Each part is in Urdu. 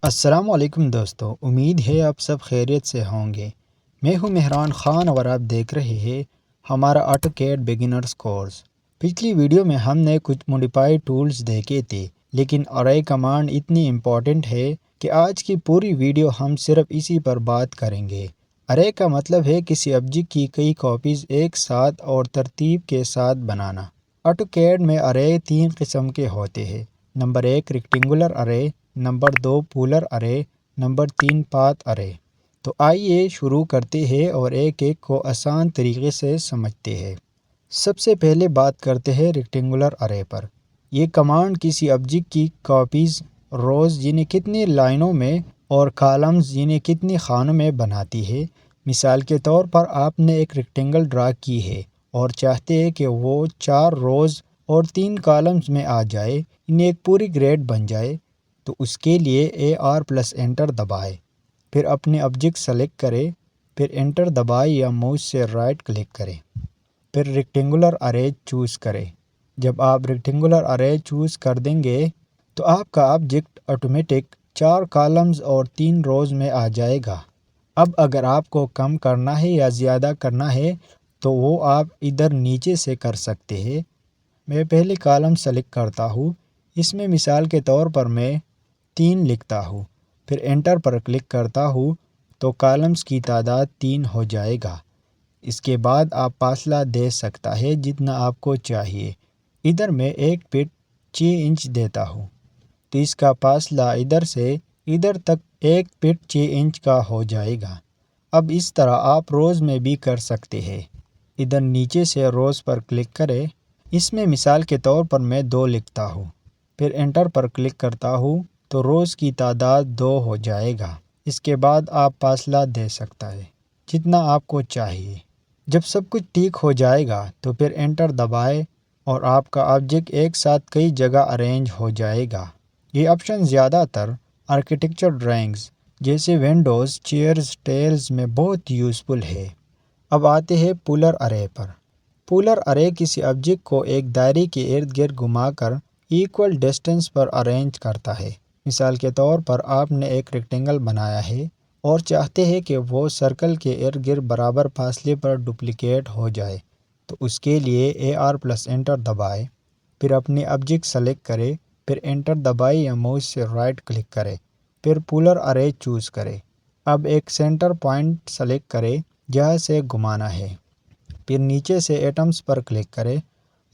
السلام علیکم دوستو، امید ہے آپ سب خیریت سے ہوں گے۔ میں ہوں مہران خان اور آپ دیکھ رہے ہیں ہمارا آٹوکیڈ بگنرز کورس۔ پچھلی ویڈیو میں ہم نے کچھ موڈیفائی ٹولز دیکھے تھے، لیکن ارے کمانڈ اتنی امپورٹنٹ ہے کہ آج کی پوری ویڈیو ہم صرف اسی پر بات کریں گے۔ ارے کا مطلب ہے کسی آبجیکٹ کی کئی کاپیز ایک ساتھ اور ترتیب کے ساتھ بنانا۔ آٹوکیڈ میں ارے 3 قسم کے ہوتے ہیں۔ Number 1 rectangular array, number 2 polar array, number 3 path array. تو آئیے شروع کرتے ہیں اور ایک ایک کو آسان طریقے سے سمجھتے ہیں۔ سب سے پہلے بات کرتے ہیں ریکٹینگولر ارے پر۔ یہ کمانڈ کسی آبجیکٹ کی کاپیز روز یعنی کتنی لائنوں میں اور کالمز یعنی کتنی خانوں میں بناتی ہے۔ مثال کے طور پر آپ نے ایک ریکٹینگل ڈرا کی ہے اور چاہتے ہیں کہ وہ 4 روز اور 3 کالمز میں آ جائے، یعنی ایک پوری گریڈ بن جائے، تو اس کے لیے AR+Enter دبائے، پھر اپنے آبجیکٹ سلیکٹ کرے، پھر انٹر دبائے یا ماؤس سے رائٹ کلک کرے، پھر ریکٹینگولر ارے چوز کرے۔ جب آپ ریکٹینگولر ارے چوز کر دیں گے تو آپ کا آبجیکٹ آٹومیٹک 4 کالمز اور 3 روز میں آ جائے گا۔ اب اگر آپ کو کم کرنا ہے یا زیادہ کرنا ہے تو وہ آپ ادھر نیچے سے کر سکتے ہیں۔ میں پہلے کالم سلیکٹ کرتا ہوں، اس میں مثال کے طور پر میں 3 لکھتا ہوں، پھر انٹر پر کلک کرتا ہوں تو کالمز کی تعداد 3 ہو جائے گا۔ اس کے بعد آپ فاصلہ دے سکتا ہے جتنا آپ کو چاہیے۔ ادھر میں 1 فٹ 6 انچ دیتا ہوں، تو اس کا فاصلہ ادھر سے ادھر تک 1 فٹ 6 انچ کا ہو جائے گا۔ اب اس طرح آپ روز میں بھی کر سکتے ہیں۔ ادھر نیچے سے روز پر کلک کریں، اس میں مثال کے طور پر میں 2 لکھتا ہوں، پھر انٹر پر کلک کرتا ہوں تو روز کی تعداد 2 ہو جائے گا۔ اس کے بعد آپ فاصلہ دے سکتا ہے جتنا آپ کو چاہیے۔ جب سب کچھ ٹھیک ہو جائے گا تو پھر انٹر دبائے اور آپ کا آبجیکٹ ایک ساتھ کئی جگہ ارینج ہو جائے گا۔ یہ آپشن زیادہ تر آرکیٹیکچر ڈرائنگز جیسے ونڈوز، چیئرز، ٹیلز میں بہت یوزفل ہے۔ اب آتے ہیں پولر ارے پر۔ پولر ارے کسی آبجیکٹ کو ایک دائرے کے ارد گرد گھما کر ایکول ڈسٹنس پر ارینج کرتا ہے۔ مثال کے طور پر آپ نے ایک ریکٹینگل بنایا ہے اور چاہتے ہیں کہ وہ سرکل کے ارد گرد برابر فاصلے پر ڈپلیکیٹ ہو جائے، تو اس کے لیے AR+Enter دبائے، پھر اپنے آبجیکٹ سلیکٹ کرے، پھر انٹر دبائے یا ماؤس سے رائٹ کلک کرے، پھر پولر ارے چوز کرے۔ اب ایک سینٹر پوائنٹ سلیکٹ کرے جہاں سے گھمانا ہے، پھر نیچے سے ایٹمز پر کلک کرے۔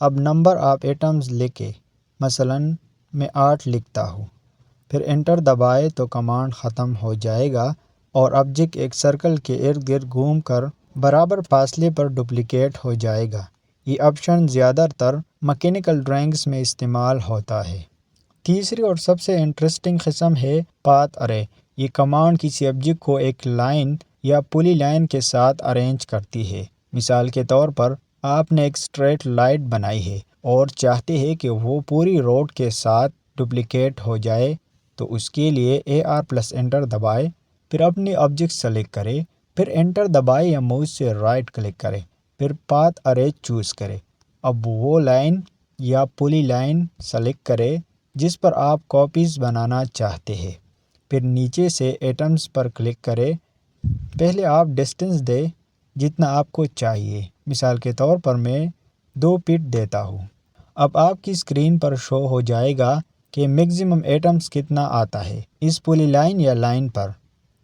اب نمبر آف ایٹمز لکھے، مثلاً میں 8 لکھتا ہوں، پھر انٹر دبائے تو کمانڈ ختم ہو جائے گا اور آبجیکٹ ایک سرکل کے ارد گرد گھوم کر برابر فاصلے پر ڈپلیکیٹ ہو جائے گا۔ یہ آپشن زیادہ تر میکینیکل ڈرائنگز میں استعمال ہوتا ہے۔ تیسری اور سب سے انٹرسٹنگ قسم ہے پاتھ ارے۔ یہ کمانڈ کسی آبجیکٹ کو ایک لائن یا پولی لائن کے ساتھ ارینج کرتی ہے۔ مثال کے طور پر آپ نے ایک اسٹریٹ لائٹ بنائی ہے اور چاہتے ہیں کہ وہ پوری روڈ کے ساتھ ڈپلیکیٹ ہو جائے، تو اس کے لیے AR+Enter دبائے، پھر اپنی آبجیکٹ سلیکٹ کرے، پھر انٹر دبائے یا ماؤس سے رائٹ کلک کرے، پھر پاتھ ارے چوز کرے۔ اب وہ لائن یا پولی لائن سلیکٹ کرے جس پر آپ کاپیز بنانا چاہتے ہیں، پھر نیچے سے ایٹمز پر کلک کرے۔ پہلے آپ ڈسٹنس دے جتنا آپ کو چاہیے، مثال کے طور پر میں 2 فٹ دیتا ہوں۔ اب آپ کی اسکرین پر شو ہو جائے گا کہ میکسیمم ایٹمز کتنا آتا ہے اس پولی لائن یا لائن پر،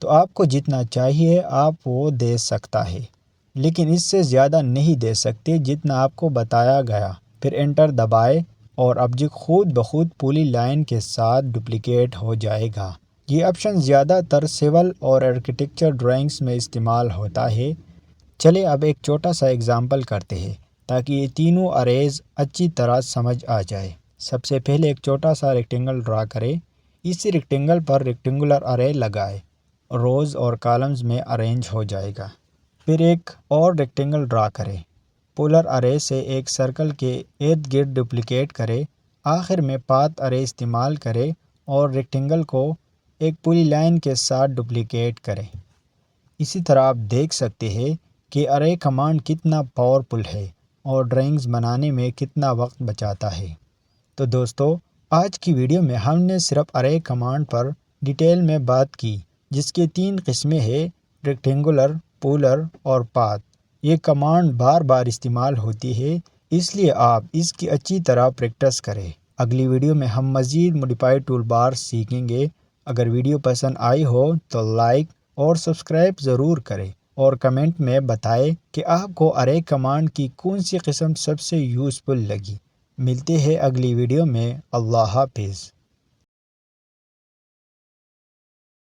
تو آپ کو جتنا چاہیے آپ وہ دے سکتا ہے، لیکن اس سے زیادہ نہیں دے سکتے جتنا آپ کو بتایا گیا۔ پھر انٹر دبائے اور آبجیکٹ خود بخود پولی لائن کے ساتھ ڈپلیکیٹ ہو جائے گا۔ یہ آپشن زیادہ تر سول اور آرکیٹیکچر ڈرائنگز میں استعمال ہوتا ہے۔ چلے اب ایک چھوٹا سا ایگزامپل کرتے ہیں تاکہ یہ تینوں اریز اچھی طرح سمجھ آ جائے۔ سب سے پہلے ایک چھوٹا سا ریکٹینگل ڈرا کرے، اسی ریکٹینگل پر ریکٹینگولر ارے لگائے، روز اور کالمز میں ارینج ہو جائے گا۔ پھر ایک اور ریکٹینگل ڈرا کرے، پولر ارے سے ایک سرکل کے ارد گرد ڈپلیکیٹ کرے، آخر میں پاتھ ارے استعمال کرے اور ریکٹینگل کو ایک پولی لائن کے ساتھ ڈپلیکیٹ کرے۔ اسی طرح آپ دیکھ سکتے ہیں کہ ارے کمانڈ کتنا پاورفل ہے اور ڈرائنگز بنانے میں کتنا وقت بچاتا ہے۔ تو دوستو، آج کی ویڈیو میں ہم نے صرف ارے کمانڈ پر ڈیٹیل میں بات کی، جس کے 3 قسمیں ہیں: ریکٹینگولر، پولر اور پاتھ۔ یہ کمانڈ بار بار استعمال ہوتی ہے، اس لیے آپ اس کی اچھی طرح پریکٹس کریں۔ اگلی ویڈیو میں ہم مزید موڈیفائڈ ٹول بارز سیکھیں گے۔ اگر ویڈیو پسند آئی ہو تو لائک اور سبسکرائب ضرور کریں، اور کمنٹ میں بتائیں کہ آپ کو ارے کمانڈ کی کون سی قسم سب سے یوزفل لگی۔ ملتے ہیں اگلی ویڈیو میں۔ اللہ حافظ۔